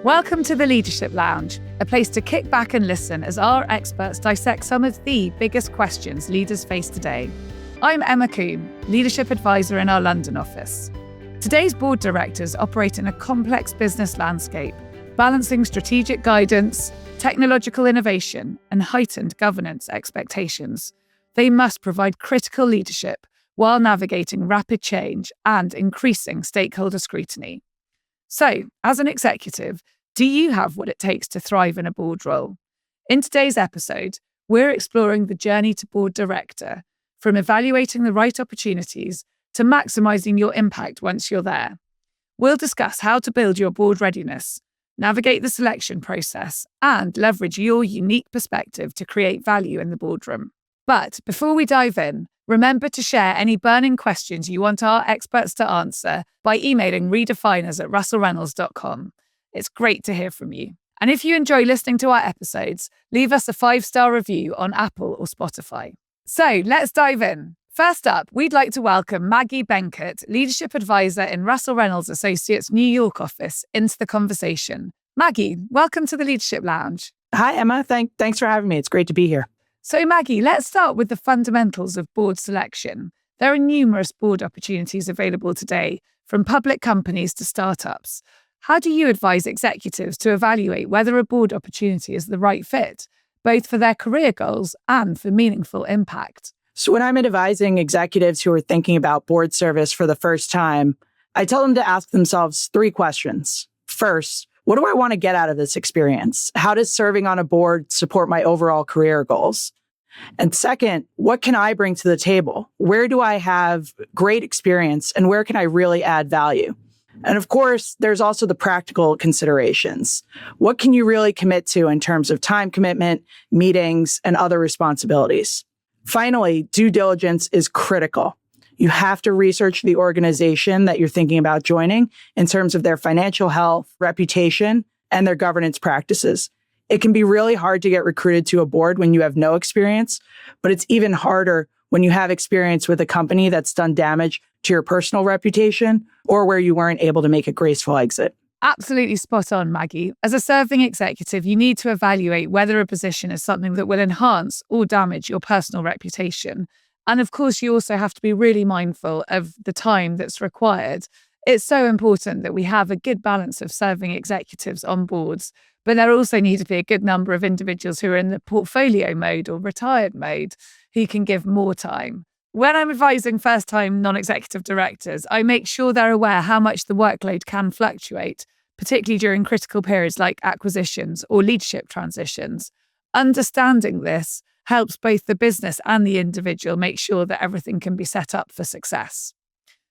Welcome to the Leadership Lounge, a place to kick back and listen as our experts dissect some of the biggest questions leaders face today. I'm Emma Coombe, Leadership Advisor in our London office. Today's board directors operate in a complex business landscape, balancing strategic guidance, technological innovation, and heightened governance expectations. They must provide critical leadership while navigating rapid change and increasing stakeholder scrutiny. So, as an executive, do you have what it takes to thrive in a board role? In today's episode, we're exploring the journey to board director, from evaluating the right opportunities to maximising your impact once you're there. We'll discuss how to build your board readiness, navigate the selection process, and leverage your unique perspective to create value in the boardroom. But before we dive in, remember to share any burning questions you want our experts to answer by emailing redefiners@russellreynolds.com. It's great to hear from you. And if you enjoy listening to our episodes, leave us a 5-star review on Apple or Spotify. So let's dive in. First up, we'd like to welcome Maggie Benkert, Leadership Advisor in Russell Reynolds Associates' New York office, into the conversation. Maggie, welcome to the Leadership Lounge. Hi, Emma. Thanks for having me. It's great to be here. So Maggie, let's start with the fundamentals of board selection. There are numerous board opportunities available today, from public companies to startups. How do you advise executives to evaluate whether a board opportunity is the right fit, both for their career goals and for meaningful impact? So when I'm advising executives who are thinking about board service for the first time, I tell them to ask themselves 3 questions. First, what do I want to get out of this experience? How does serving on a board support my overall career goals? And second, what can I bring to the table? Where do I have great experience and where can I really add value? And of course, there's also the practical considerations. What can you really commit to in terms of time commitment, meetings, and other responsibilities? Finally, due diligence is critical. You have to research the organization that you're thinking about joining in terms of their financial health, reputation, and their governance practices. It can be really hard to get recruited to a board when you have no experience, but it's even harder when you have experience with a company that's done damage to your personal reputation or where you weren't able to make a graceful exit. Absolutely spot on, Maggie. As a serving executive, you need to evaluate whether a position is something that will enhance or damage your personal reputation. And of course, you also have to be really mindful of the time that's required. It's so important that we have a good balance of serving executives on boards, but there also need to be a good number of individuals who are in the portfolio mode or retired mode who can give more time. When I'm advising first-time non-executive directors, I make sure they're aware how much the workload can fluctuate, particularly during critical periods like acquisitions or leadership transitions. Understanding this helps both the business and the individual make sure that everything can be set up for success.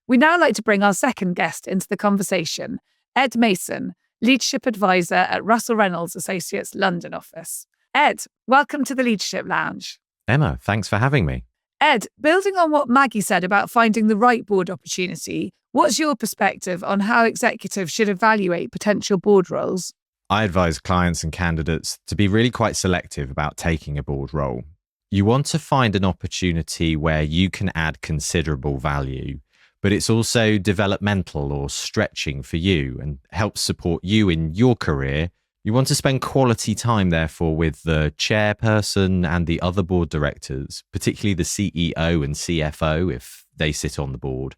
We'd now like to bring our second guest into the conversation, Ed Mason, Leadership Advisor at Russell Reynolds Associates London office. Ed, welcome to the Leadership Lounge. Emma, thanks for having me. Ed, building on what Maggie said about finding the right board opportunity, what's your perspective on how executives should evaluate potential board roles? I advise clients and candidates to be really quite selective about taking a board role. You want to find an opportunity where you can add considerable value, but it's also developmental or stretching for you and helps support you in your career. You want to spend quality time, therefore, with the chairperson and the other board directors, particularly the CEO and CFO, if they sit on the board,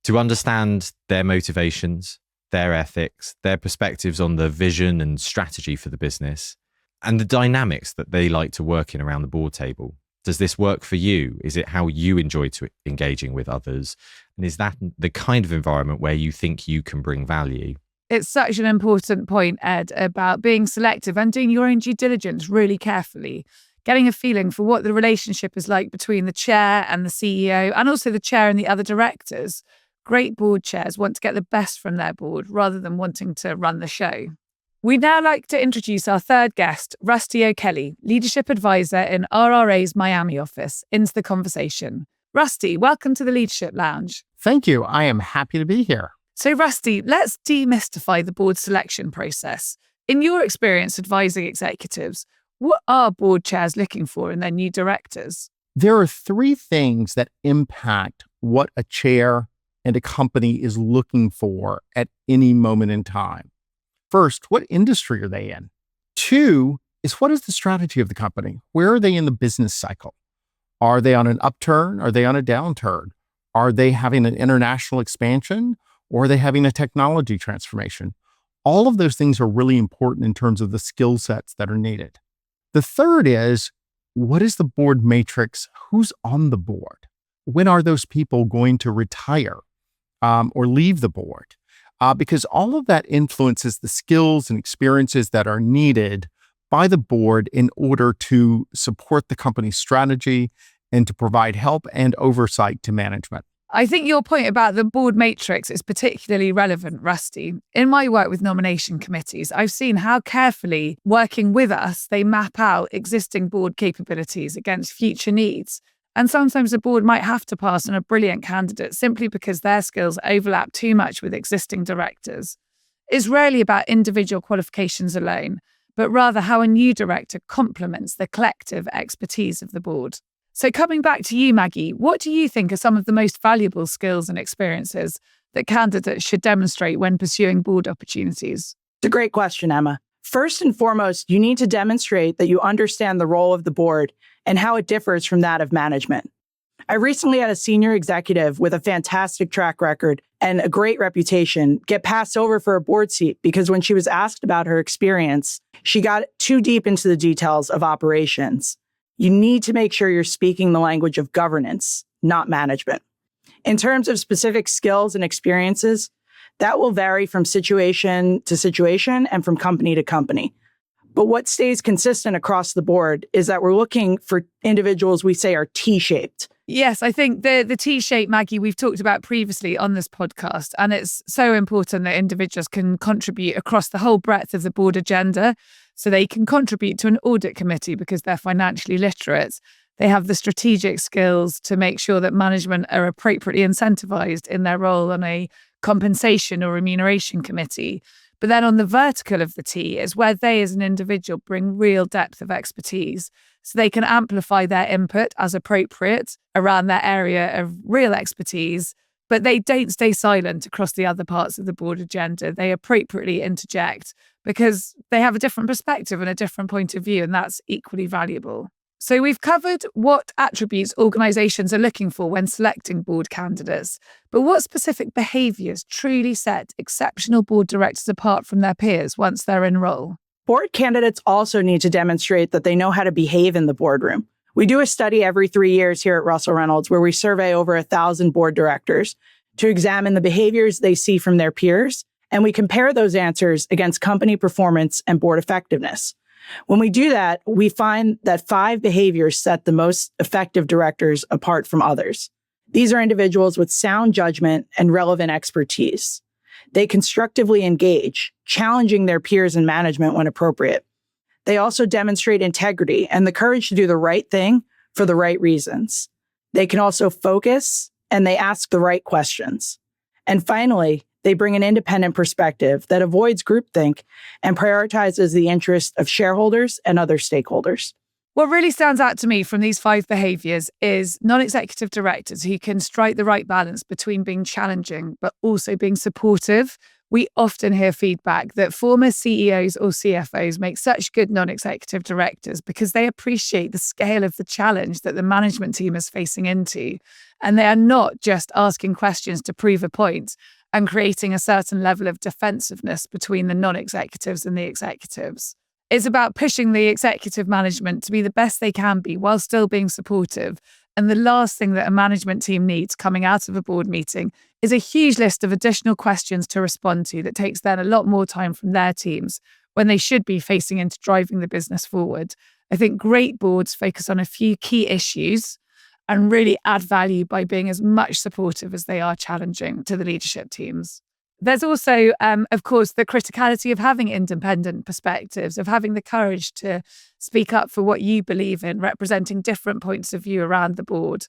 to understand their motivations, their ethics, their perspectives on the vision and strategy for the business, and the dynamics that they like to work in around the board table. Does this work for you? Is it how you enjoy engaging with others? And is that the kind of environment where you think you can bring value? It's such an important point, Ed, about being selective and doing your own due diligence really carefully, getting a feeling for what the relationship is like between the chair and the CEO and also the chair and the other directors. Great board chairs want to get the best from their board rather than wanting to run the show. We'd now like to introduce our third guest, Rusty O'Kelly, Leadership Advisor in RRA's Miami office, into the conversation. Rusty, welcome to the Leadership Lounge. Thank you. I am happy to be here. So Rusty, let's demystify the board selection process. In your experience advising executives, what are board chairs looking for in their new directors? There are 3 things that impact what a chair and a company is looking for at any moment in time. First, what industry are they in? Two is, what is the strategy of the company? Where are they in the business cycle? Are they on an upturn? Are they on a downturn? Are they having an international expansion, or are they having a technology transformation? All of those things are really important in terms of the skill sets that are needed. The third is, what is the board matrix? Who's on the board? When are those people going to retire or leave the board? Because all of that influences the skills and experiences that are needed by the board in order to support the company's strategy and to provide help and oversight to management. I think your point about the board matrix is particularly relevant, Rusty. In my work with nomination committees, I've seen how carefully, working with us, they map out existing board capabilities against future needs. And sometimes the board might have to pass on a brilliant candidate simply because their skills overlap too much with existing directors. It's rarely about individual qualifications alone, but rather how a new director complements the collective expertise of the board. So coming back to you, Maggie, what do you think are some of the most valuable skills and experiences that candidates should demonstrate when pursuing board opportunities? It's a great question, Emma. First and foremost, you need to demonstrate that you understand the role of the board and how it differs from that of management. I recently had a senior executive with a fantastic track record and a great reputation get passed over for a board seat because when she was asked about her experience, she got too deep into the details of operations. You need to make sure you're speaking the language of governance, not management. In terms of specific skills and experiences, that will vary from situation to situation and from company to company. But what stays consistent across the board is that we're looking for individuals we say are T-shaped. Yes, I think the T-shape, Maggie, we've talked about previously on this podcast, and it's so important that individuals can contribute across the whole breadth of the board agenda. So they can contribute to an audit committee because they're financially literate. They have the strategic skills to make sure that management are appropriately incentivized in their role on a compensation or remuneration committee. But then on the vertical of the T is where they as an individual bring real depth of expertise. So they can amplify their input as appropriate around their area of real expertise, but they don't stay silent across the other parts of the board agenda. They appropriately interject because they have a different perspective and a different point of view, and that's equally valuable. So we've covered what attributes organisations are looking for when selecting board candidates, but what specific behaviours truly set exceptional board directors apart from their peers once they're in role? Board candidates also need to demonstrate that they know how to behave in the boardroom. We do a study every 3 years here at Russell Reynolds where we survey over 1,000 board directors to examine the behaviors they see from their peers, and we compare those answers against company performance and board effectiveness. When we do that, we find that 5 behaviors set the most effective directors apart from others. These are individuals with sound judgment and relevant expertise. They constructively engage, challenging their peers and management when appropriate. They also demonstrate integrity and the courage to do the right thing for the right reasons. They can also focus and they ask the right questions. And finally, they bring an independent perspective that avoids groupthink and prioritizes the interest of shareholders and other stakeholders. What really stands out to me from these 5 behaviours is non-executive directors who can strike the right balance between being challenging but also being supportive. We often hear feedback that former CEOs or CFOs make such good non-executive directors because they appreciate the scale of the challenge that the management team is facing into. And they are not just asking questions to prove a point and creating a certain level of defensiveness between the non-executives and the executives. It's about pushing the executive management to be the best they can be while still being supportive. And the last thing that a management team needs coming out of a board meeting is a huge list of additional questions to respond to that takes then a lot more time from their teams when they should be facing into driving the business forward. I think great boards focus on a few key issues and really add value by being as much supportive as they are challenging to the leadership teams. There's also, of course, the criticality of having independent perspectives, of having the courage to speak up for what you believe in, representing different points of view around the board.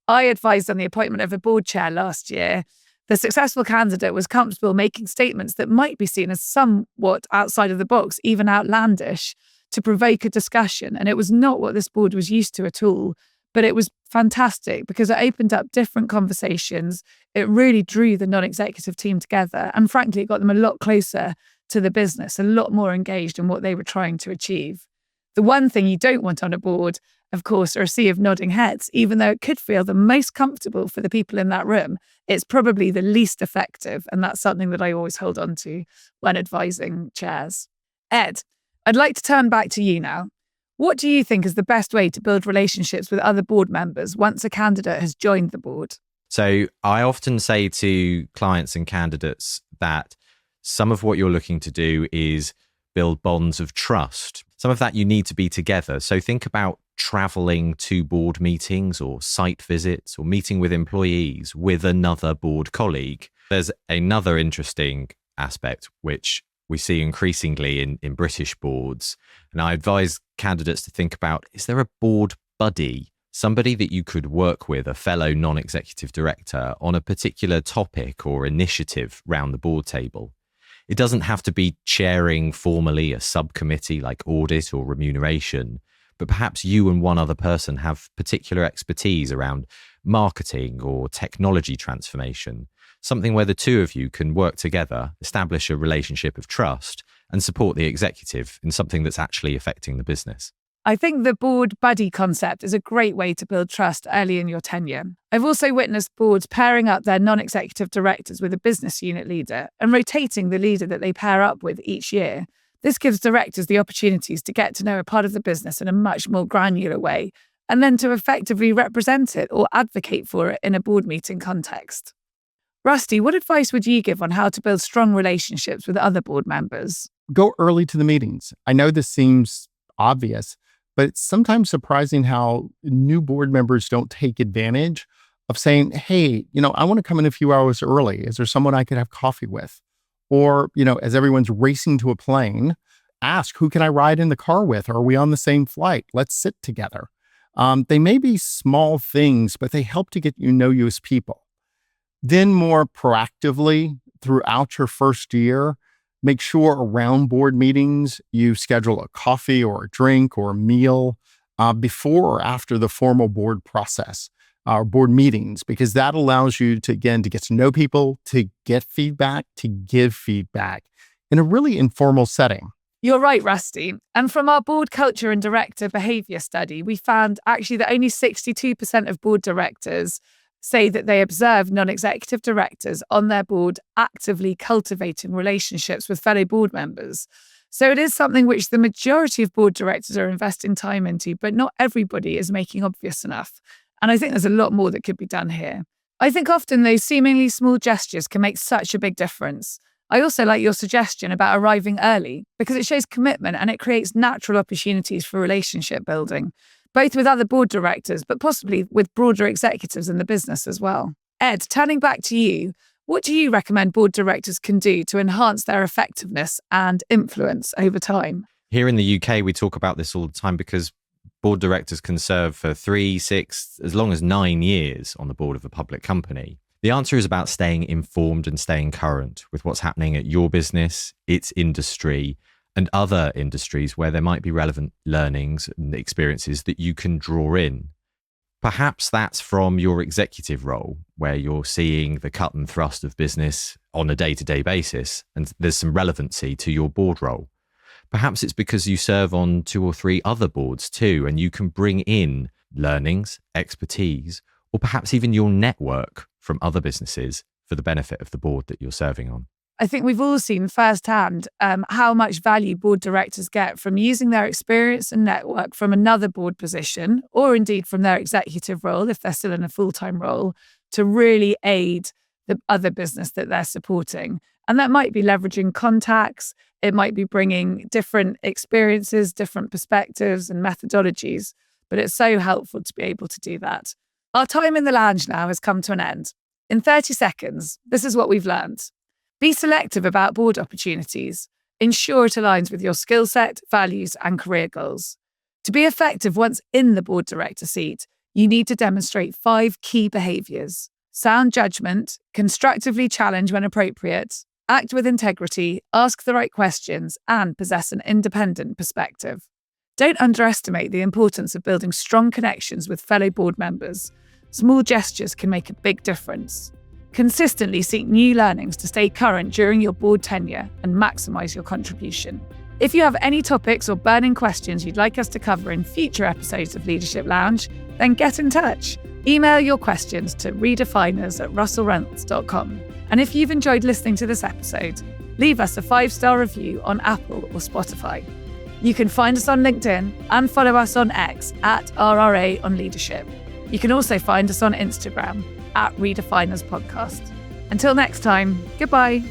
I advised on the appointment of a board chair last year. The successful candidate was comfortable making statements that might be seen as somewhat outside of the box, even outlandish, to provoke a discussion. And it was not what this board was used to at all. But it was fantastic because it opened up different conversations. It really drew the non-executive team together. And frankly, it got them a lot closer to the business, a lot more engaged in what they were trying to achieve. The one thing you don't want on a board, of course, are a sea of nodding heads. Even though it could feel the most comfortable for the people in that room, it's probably the least effective. And that's something that I always hold on to when advising chairs. Ed, I'd like to turn back to you now. What do you think is the best way to build relationships with other board members once a candidate has joined the board? So I often say to clients and candidates that some of what you're looking to do is build bonds of trust. Some of that you need to be together. So think about traveling to board meetings or site visits or meeting with employees with another board colleague. There's another interesting aspect which we see increasingly in British boards. And I advise candidates to think about, is there a board buddy? Somebody that you could work with, a fellow non-executive director, on a particular topic or initiative round the board table. It doesn't have to be chairing formally a subcommittee like audit or remuneration, but perhaps you and one other person have particular expertise around marketing or technology transformation, something where the two of you can work together, establish a relationship of trust, and support the executive in something that's actually affecting the business. I think the board buddy concept is a great way to build trust early in your tenure. I've also witnessed boards pairing up their non-executive directors with a business unit leader and rotating the leader that they pair up with each year. This gives directors the opportunities to get to know a part of the business in a much more granular way, and then to effectively represent it or advocate for it in a board meeting context. Rusty, what advice would you give on how to build strong relationships with other board members? Go early to the meetings. I know this seems obvious, but it's sometimes surprising how new board members don't take advantage of saying, hey, I want to come in a few hours early. Is there someone I could have coffee with? Or, as everyone's racing to a plane, ask, who can I ride in the car with? Are we on the same flight? Let's sit together. They may be small things, but they help to get you as people. Then more proactively throughout your first year, make sure around board meetings, you schedule a coffee or a drink or a meal before or after the formal board process or board meetings, because that allows you to get to know people, to get feedback, to give feedback in a really informal setting. You're right, Rusty. And from our board culture and director behaviour study, we found actually that only 62% of board directors say that they observe non-executive directors on their board actively cultivating relationships with fellow board members. So it is something which the majority of board directors are investing time into, but not everybody is making obvious enough. And I think there's a lot more that could be done here. I think often those seemingly small gestures can make such a big difference. I also like your suggestion about arriving early because it shows commitment and it creates natural opportunities for relationship building, both with other board directors, but possibly with broader executives in the business as well. Ed, turning back to you, what do you recommend board directors can do to enhance their effectiveness and influence over time? Here in the UK, we talk about this all the time because board directors can serve for 3, 6, as long as 9 years on the board of a public company. The answer is about staying informed and staying current with what's happening at your business, its industry, and other industries where there might be relevant learnings and experiences that you can draw in. Perhaps that's from your executive role, where you're seeing the cut and thrust of business on a day-to-day basis, and there's some relevancy to your board role. Perhaps it's because you serve on 2 or 3 other boards too, and you can bring in learnings, expertise, or perhaps even your network from other businesses for the benefit of the board that you're serving on. I think we've all seen firsthand how much value board directors get from using their experience and network from another board position, or indeed from their executive role, if they're still in a full-time role, to really aid the other business that they're supporting. And that might be leveraging contacts, it might be bringing different experiences, different perspectives and methodologies, but it's so helpful to be able to do that. Our time in the lounge now has come to an end. In 30 seconds, this is what we've learned. Be selective about board opportunities. Ensure it aligns with your skill set, values, and career goals. To be effective once in the board director seat, you need to demonstrate 5 key behaviours. Sound judgment, constructively challenge when appropriate, act with integrity, ask the right questions, and possess an independent perspective. Don't underestimate the importance of building strong connections with fellow board members. Small gestures can make a big difference. Consistently seek new learnings to stay current during your board tenure and maximize your contribution. If you have any topics or burning questions you'd like us to cover in future episodes of Leadership Lounge, then get in touch. Email your questions to redefiners@russellreynolds.com. And if you've enjoyed listening to this episode, leave us a 5-star review on Apple or Spotify. You can find us on LinkedIn and follow us on X @RRA on Leadership. You can also find us on Instagram @Redefiners Podcast. Until next time, goodbye.